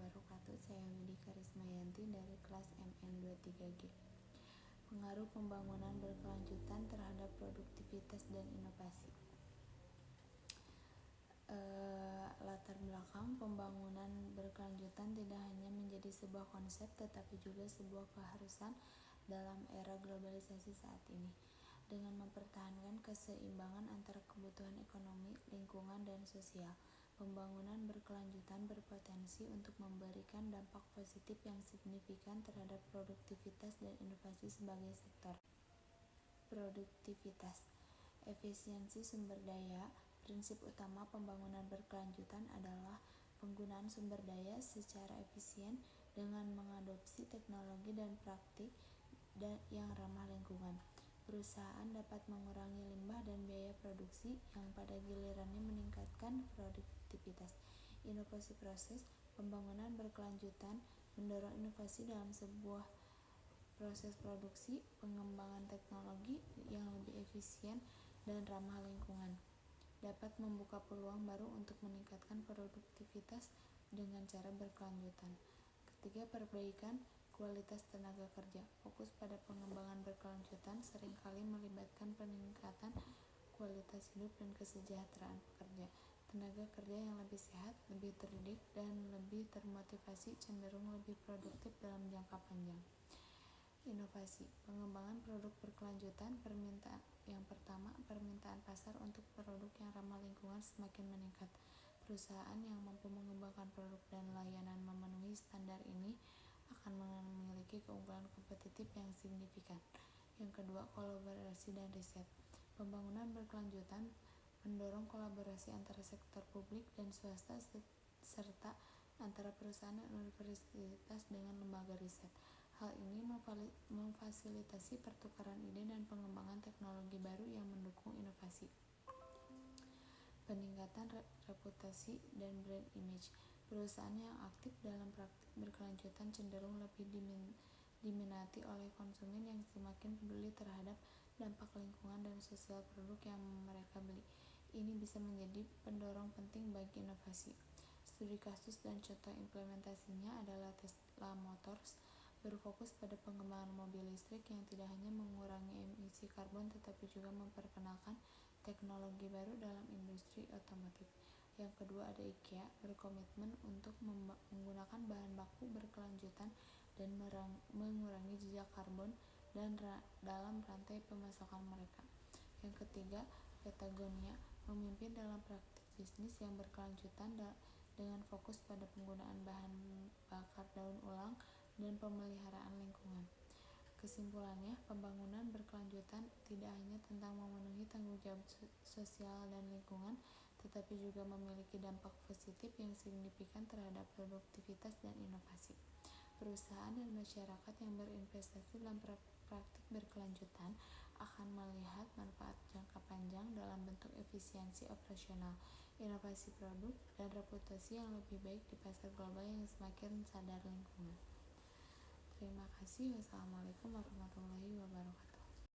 wabarakatuh. Saya Widi Karismayanti dari kelas MN23G. Pengaruh pembangunan berkelanjutan terhadap produktivitas dan inovasi. Latar belakang pembangunan berkelanjutan tidak hanya menjadi sebuah konsep tetapi juga sebuah keharusan dalam era globalisasi saat ini. Dengan mempertahankan keseimbangan antara kebutuhan ekonomi, lingkungan, dan sosial, pembangunan berkelanjutan berpotensi untuk memberikan dampak positif yang signifikan terhadap produktivitas dan inovasi sebagai sektor. Produktivitas, efisiensi sumber daya. Prinsip utama pembangunan berkelanjutan adalah penggunaan sumber daya secara efisien dengan mengadopsi teknologi dan praktik yang ramah lingkungan. Perusahaan dapat mengurangi limbah dan biaya produksi yang pada gilirannya meningkatkan produktivitas. Inovasi proses pembangunan berkelanjutan mendorong inovasi dalam sebuah proses produksi, pengembangan teknologi yang lebih efisien dan ramah lingkungan. Dapat membuka peluang baru untuk meningkatkan produktivitas dengan cara berkelanjutan. Ketiga, perbaikan kualitas tenaga kerja. Fokus pada pengembangan berkelanjutan seringkali melibatkan peningkatan kualitas hidup dan kesejahteraan pekerja. Tenaga kerja yang lebih sehat, lebih terdidik, dan lebih termotivasi cenderung lebih produktif dalam jangka panjang. Inovasi, pengembangan produk berkelanjutan. Yang pertama, permintaan pasar untuk produk yang ramah lingkungan semakin meningkat. Perusahaan yang mampu mengembangkan produk dan layanan memenuhi standar ini akan memiliki keunggulan kompetitif yang signifikan. Yang kedua, kolaborasi dan riset. Pembangunan berkelanjutan mendorong kolaborasi antara sektor publik dan swasta serta antara perusahaan dan universitas dengan lembaga riset. Hal ini memfasilitasi pertukaran ide dan pengembangan teknologi baru yang mendukung inovasi. Peningkatan reputasi dan brand image. Perusahaan yang aktif dalam praktik berkelanjutan cenderung lebih diminati oleh konsumen yang semakin peduli terhadap dampak lingkungan dan sosial produk yang mereka beli. Ini bisa menjadi pendorong penting bagi inovasi. Studi kasus dan contoh implementasinya adalah Tesla Motors, berfokus pada pengembangan mobil listrik yang tidak hanya mengurangi emisi karbon tetapi juga memperkenalkan teknologi baru dalam industri otomotif. Yang kedua ada IKEA, berkomitmen untuk menggunakan bahan baku berkelanjutan dan mengurangi jejak karbon dalam rantai pemasakan mereka. Yang ketiga, Patagonia, memimpin dalam praktik bisnis yang berkelanjutan dengan fokus pada penggunaan bahan bakar daun ulang dan pemeliharaan lingkungan. Kesimpulannya, pembangunan berkelanjutan tidak hanya tentang memenuhi tanggung jawab sosial dan lingkungan, tetapi juga memiliki dampak positif yang signifikan terhadap produktivitas dan inovasi. Perusahaan dan masyarakat yang berinvestasi dalam praktik berkelanjutan akan melihat manfaat jangka panjang dalam bentuk efisiensi operasional, inovasi produk, dan reputasi yang lebih baik di pasar global yang semakin sadar lingkungan. Terima kasih. Wassalamualaikum warahmatullahi wabarakatuh.